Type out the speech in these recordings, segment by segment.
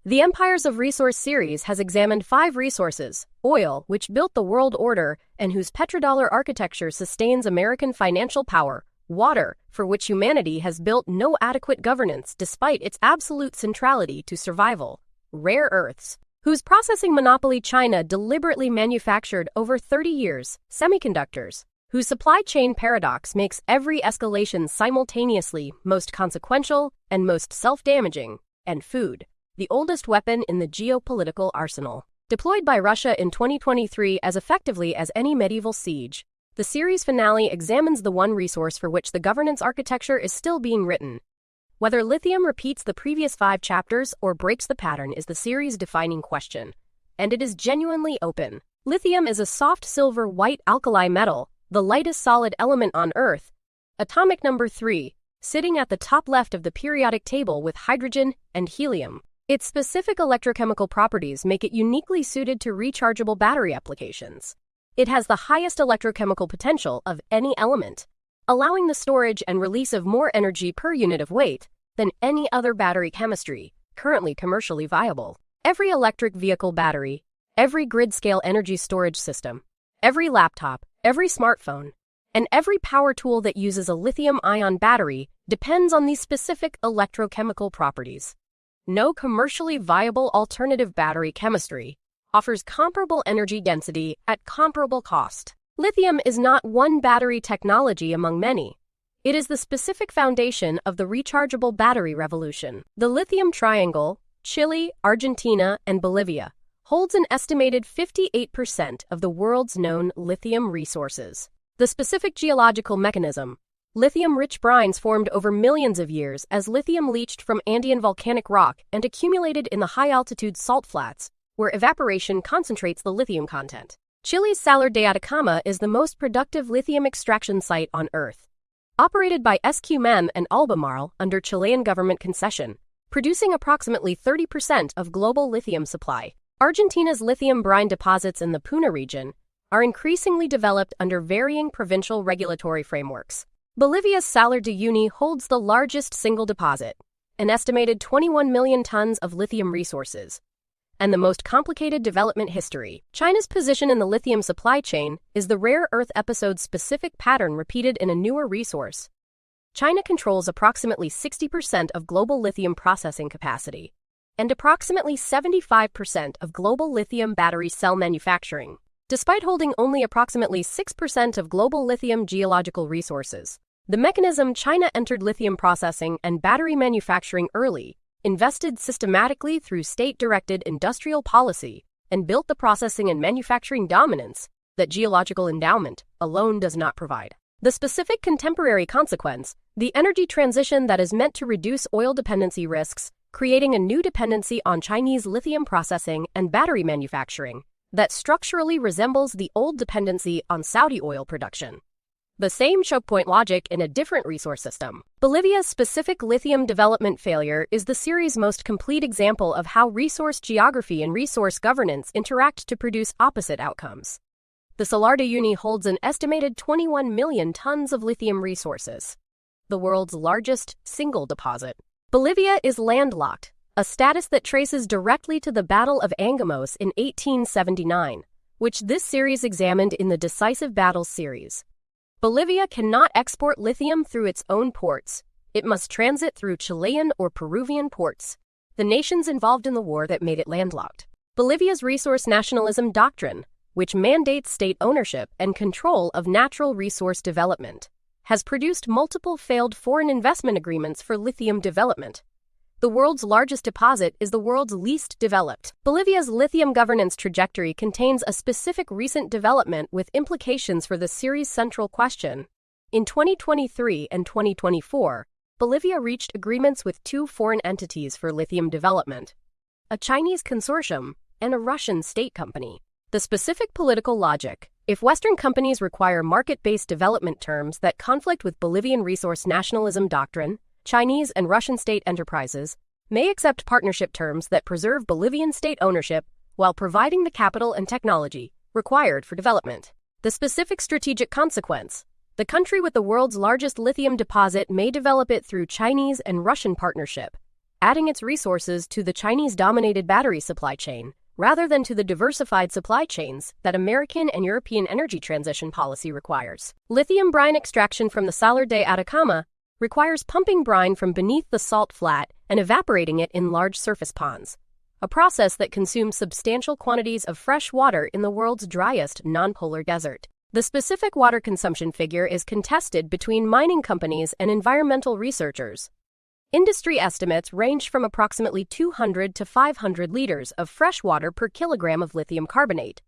The Empires of Resource series has examined 5 resources: oil, which built the world order and whose petrodollar architecture sustains American financial power; water, for which humanity has built no adequate governance despite its absolute centrality to survival; rare earths, whose processing monopoly China deliberately manufactured over 30 years; semiconductors, whose supply chain paradox makes every escalation simultaneously most consequential and most self-damaging; and food, the oldest weapon in the geopolitical arsenal. Deployed by Russia in 2023 as effectively as any medieval siege, the series finale examines the one resource for which the governance architecture is still being written. Whether lithium repeats the previous 5 chapters or breaks the pattern is the series' defining question, and it is genuinely open. Lithium is a soft silver-white alkali metal, the lightest solid element on Earth, atomic number 3, sitting at the top left of the periodic table with hydrogen and helium. Its specific electrochemical properties make it uniquely suited to rechargeable battery applications. It has the highest electrochemical potential of any element, allowing the storage and release of more energy per unit of weight than any other battery chemistry currently commercially viable. Every electric vehicle battery, every grid-scale energy storage system, every laptop, every smartphone, and every power tool that uses a lithium-ion battery depends on these specific electrochemical properties. No commercially viable alternative battery chemistry offers comparable energy density at comparable cost. Lithium is not one battery technology among many. It is the specific foundation of the rechargeable battery revolution. The Lithium Triangle, Chile, Argentina, and Bolivia, holds an estimated 58% of the world's known lithium resources. The specific geological mechanism: lithium-rich brines formed over millions of years as lithium leached from Andean volcanic rock and accumulated in the high-altitude salt flats, where evaporation concentrates the lithium content. Chile's Salar de Atacama is the most productive lithium extraction site on Earth. Operated by SQM and Albemarle under Chilean government concession, producing approximately 30% of global lithium supply. Argentina's lithium brine deposits in the Puna region are increasingly developed under varying provincial regulatory frameworks. Bolivia's Salar de Uyuni holds the largest single deposit, an estimated 21 million tons of lithium resources, and the most complicated development history. China's position in the lithium supply chain is the rare earth episode-specific pattern repeated in a newer resource. China controls approximately 60% of global lithium processing capacity and approximately 75% of global lithium battery cell manufacturing, despite holding only approximately 6% of global lithium geological resources. The mechanism: China entered lithium processing and battery manufacturing early, invested systematically through state-directed industrial policy, and built the processing and manufacturing dominance that geological endowment alone does not provide. The specific contemporary consequence: the energy transition that is meant to reduce oil dependency risks, creating a new dependency on Chinese lithium processing and battery manufacturing that structurally resembles the old dependency on Saudi oil production. The same chokepoint logic in a different resource system. Bolivia's specific lithium development failure is the series' most complete example of how resource geography and resource governance interact to produce opposite outcomes. The Salar de Uyuni holds an estimated 21 million tons of lithium resources, the world's largest single deposit. Bolivia is landlocked, a status that traces directly to the Battle of Angamos in 1879, which this series examined in the Decisive Battles series. Bolivia cannot export lithium through its own ports. It must transit through Chilean or Peruvian ports, the nations involved in the war that made it landlocked. Bolivia's resource nationalism doctrine, which mandates state ownership and control of natural resource development, has produced multiple failed foreign investment agreements for lithium development. The world's largest deposit is the world's least developed. Bolivia's lithium governance trajectory contains a specific recent development with implications for the series' central question. In 2023 and 2024, Bolivia reached agreements with 2 foreign entities for lithium development: a Chinese consortium and a Russian state company. The specific political logic: if Western companies require market-based development terms that conflict with Bolivian resource nationalism doctrine, Chinese and Russian state enterprises may accept partnership terms that preserve Bolivian state ownership while providing the capital and technology required for development. The specific strategic consequence: the country with the world's largest lithium deposit may develop it through Chinese and Russian partnership, adding its resources to the Chinese-dominated battery supply chain, rather than to the diversified supply chains that American and European energy transition policy requires. Lithium brine extraction from the Salar de Atacama requires pumping brine from beneath the salt flat and evaporating it in large surface ponds, a process that consumes substantial quantities of fresh water in the world's driest non-polar desert. The specific water consumption figure is contested between mining companies and environmental researchers. Industry estimates range from approximately 200 to 500 liters of fresh water per kilogram of lithium carbonate.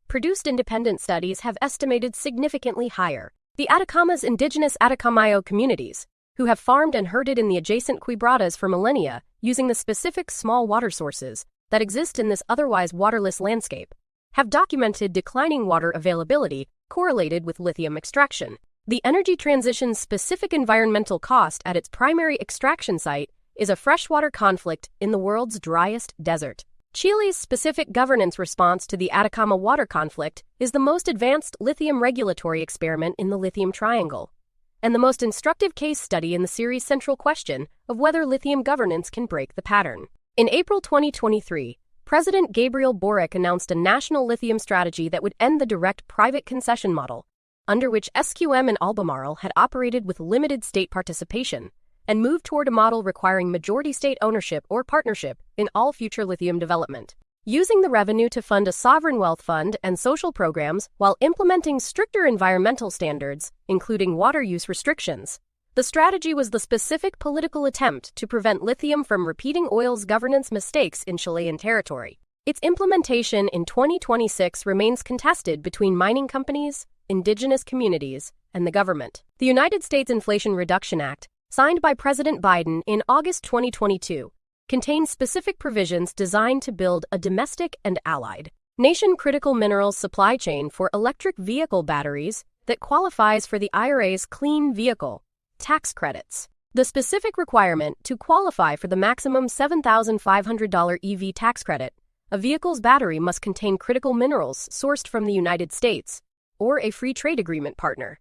Produced independent studies have estimated significantly higher. The Atacama's indigenous Atacameño communities, who have farmed and herded in the adjacent quebradas for millennia using the specific small water sources that exist in this otherwise waterless landscape, have documented declining water availability correlated with lithium extraction. The energy transition's specific environmental cost at its primary extraction site is a freshwater conflict in the world's driest desert. Chile's specific governance response to the Atacama water conflict is the most advanced lithium regulatory experiment in the Lithium Triangle, and the most instructive case study in the series' central question of whether lithium governance can break the pattern. In April 2023, President Gabriel Boric announced a national lithium strategy that would end the direct private concession model, under which SQM and Albemarle had operated with limited state participation, and move toward a model requiring majority state ownership or partnership in all future lithium development. Using the revenue to fund a sovereign wealth fund and social programs while implementing stricter environmental standards, including water use restrictions, the strategy was the specific political attempt to prevent lithium from repeating oil's governance mistakes in Chilean territory. Its implementation in 2026 remains contested between mining companies, indigenous communities, and the government. The United States Inflation Reduction Act, signed by President Biden in August 2022, contains specific provisions designed to build a domestic and allied nation-critical minerals supply chain for electric vehicle batteries that qualifies for the IRA's Clean Vehicle tax credits. The specific requirement to qualify for the maximum $7,500 EV tax credit, a vehicle's battery must contain critical minerals sourced from the United States or a free trade agreement partner,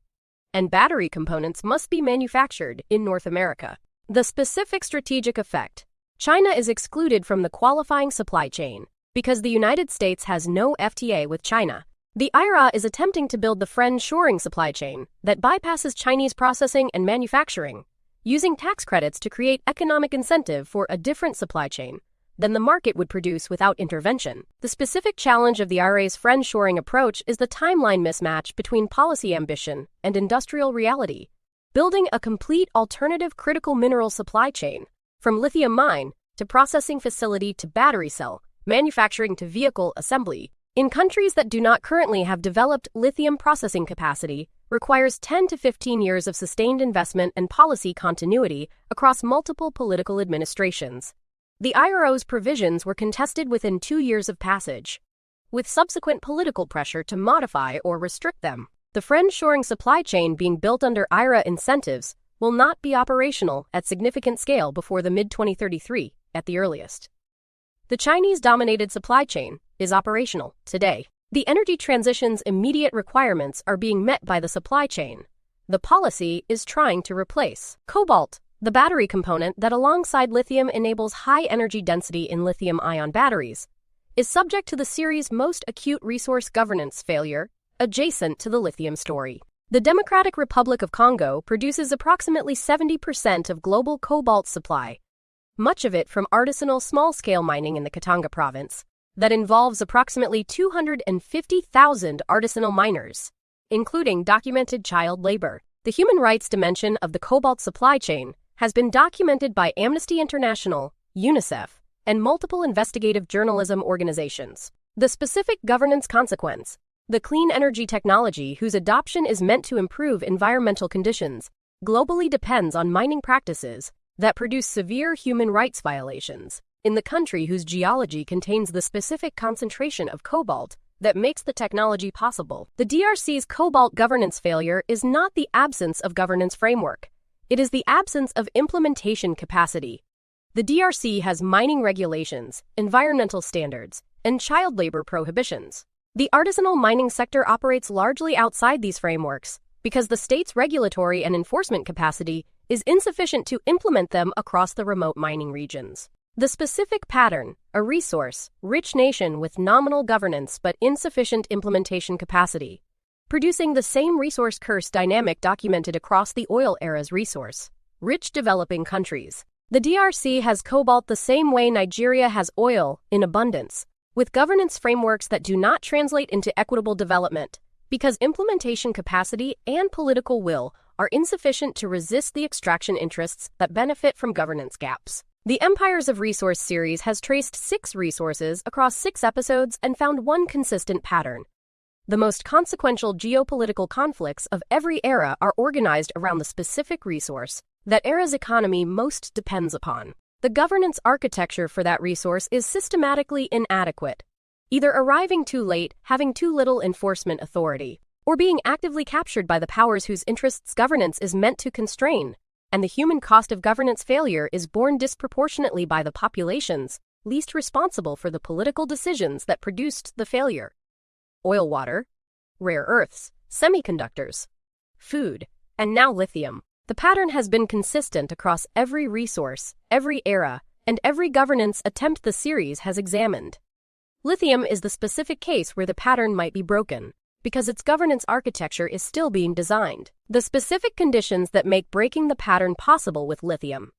and battery components must be manufactured in North America. The specific strategic effect: China is excluded from the qualifying supply chain because the United States has no FTA with China. The IRA is attempting to build the friend-shoring supply chain that bypasses Chinese processing and manufacturing, using tax credits to create economic incentive for a different supply chain than the market would produce without intervention. The specific challenge of the IRA's friend-shoring approach is the timeline mismatch between policy ambition and industrial reality. Building a complete alternative critical mineral supply chain, from lithium mine to processing facility to battery cell, manufacturing to vehicle assembly, in countries that do not currently have developed lithium processing capacity, requires 10 to 15 years of sustained investment and policy continuity across multiple political administrations. The IRO's provisions were contested within 2 years of passage, with subsequent political pressure to modify or restrict them. The friend-shoring supply chain being built under IRA incentives will not be operational at significant scale before the mid-2033 at the earliest. The Chinese-dominated supply chain is operational today. The energy transition's immediate requirements are being met by the supply chain. The policy is trying to replace cobalt, the battery component that alongside lithium enables high energy density in lithium-ion batteries, is subject to the series' most acute resource governance failure, adjacent to the lithium story. The Democratic Republic of Congo produces approximately 70% of global cobalt supply, much of it from artisanal small-scale mining in the Katanga province, that involves approximately 250,000 artisanal miners, including documented child labor. The human rights dimension of the cobalt supply chain has been documented by Amnesty International, UNICEF, and multiple investigative journalism organizations. The specific governance consequence: the clean energy technology whose adoption is meant to improve environmental conditions globally depends on mining practices that produce severe human rights violations in the country whose geology contains the specific concentration of cobalt that makes the technology possible. The DRC's cobalt governance failure is not the absence of governance framework. It is the absence of implementation capacity. The DRC has mining regulations, environmental standards, and child labor prohibitions. The artisanal mining sector operates largely outside these frameworks because the state's regulatory and enforcement capacity is insufficient to implement them across the remote mining regions. The specific pattern, a resource-rich nation with nominal governance but insufficient implementation capacity, producing the same resource curse dynamic documented across the oil era's resource-rich developing countries. The DRC has cobalt the same way Nigeria has oil in abundance, with governance frameworks that do not translate into equitable development, because implementation capacity and political will are insufficient to resist the extraction interests that benefit from governance gaps. The Empires of Resource series has traced 6 resources across 6 episodes and found one consistent pattern. The most consequential geopolitical conflicts of every era are organized around the specific resource that era's economy most depends upon. The governance architecture for that resource is systematically inadequate, either arriving too late, having too little enforcement authority, or being actively captured by the powers whose interests governance is meant to constrain, and the human cost of governance failure is borne disproportionately by the populations least responsible for the political decisions that produced the failure. Oil, water, rare earths, semiconductors, food, and now lithium. The pattern has been consistent across every resource, every era, and every governance attempt the series has examined. Lithium is the specific case where the pattern might be broken, because its governance architecture is still being designed. The specific conditions that make breaking the pattern possible with lithium,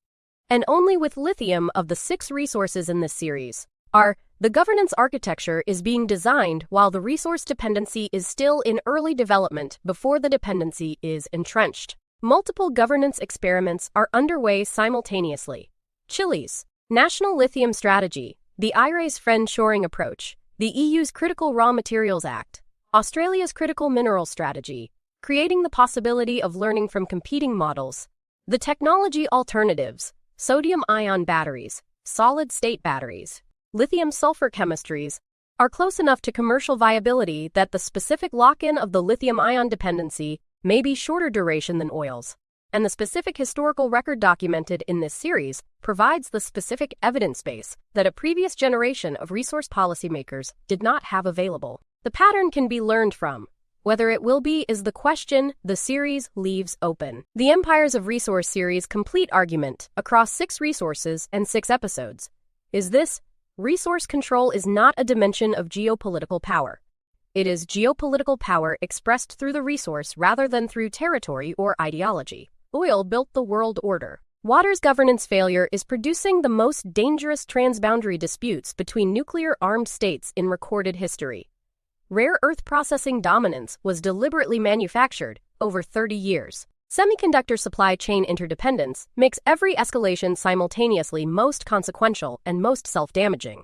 and only with lithium of the 6 resources in this series, are the governance architecture is being designed while the resource dependency is still in early development before the dependency is entrenched. Multiple governance experiments are underway simultaneously. Chile's National Lithium Strategy, the IRA's friend-shoring approach, the EU's Critical Raw Materials Act, Australia's Critical Mineral Strategy, creating the possibility of learning from competing models. The technology alternatives, sodium-ion batteries, solid-state batteries, lithium-sulfur chemistries, are close enough to commercial viability that the specific lock-in of the lithium-ion dependency may be shorter duration than oil's, and the specific historical record documented in this series provides the specific evidence base that a previous generation of resource policymakers did not have available. The pattern can be learned from. Whether it will be is the question the series leaves open. The Empires of Resource series' complete argument across 6 resources and 6 episodes is this: resource control is not a dimension of geopolitical power. It is geopolitical power expressed through the resource rather than through territory or ideology. Oil built the world order. Water's governance failure is producing the most dangerous transboundary disputes between nuclear-armed states in recorded history. Rare earth processing dominance was deliberately manufactured over 30 years. Semiconductor supply chain interdependence makes every escalation simultaneously most consequential and most self-damaging.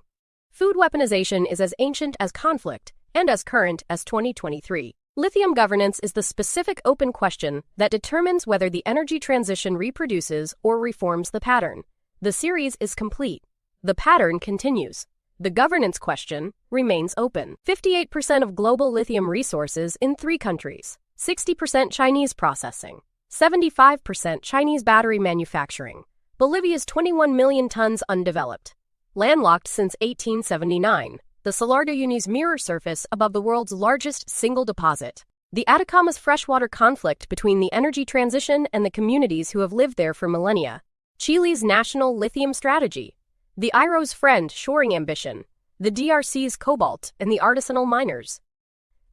Food weaponization is as ancient as conflict and as current as 2023. Lithium governance is the specific open question that determines whether the energy transition reproduces or reforms the pattern. The series is complete. The pattern continues. The governance question remains open. 58% of global lithium resources in 3 countries, 60% Chinese processing, 75% Chinese battery manufacturing. Bolivia's 21 million tons undeveloped. Landlocked since 1879. The Salar de Uyuni's mirror surface above the world's largest single deposit. The Atacama's freshwater conflict between the energy transition and the communities who have lived there for millennia. Chile's national lithium strategy. The IRO's friend-shoring ambition. The DRC's cobalt and the artisanal miners.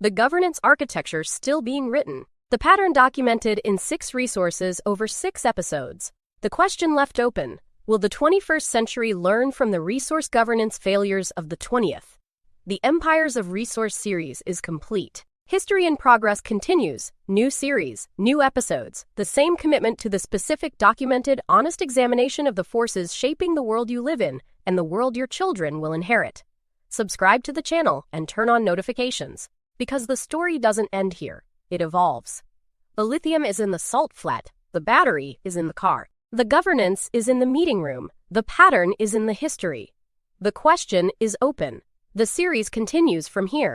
The governance architecture still being written. The pattern documented in 6 resources over 6 episodes. The question left open: will the 21st century learn from the resource governance failures of the 20th? The Empires of Resource series is complete. History in Progress continues. New series, new episodes, the same commitment to the specific documented, honest examination of the forces shaping the world you live in and the world your children will inherit. Subscribe to the channel and turn on notifications, because the story doesn't end here. It evolves. The lithium is in the salt flat. The battery is in the car. The governance is in the meeting room. The pattern is in the history. The question is open. The series continues from here.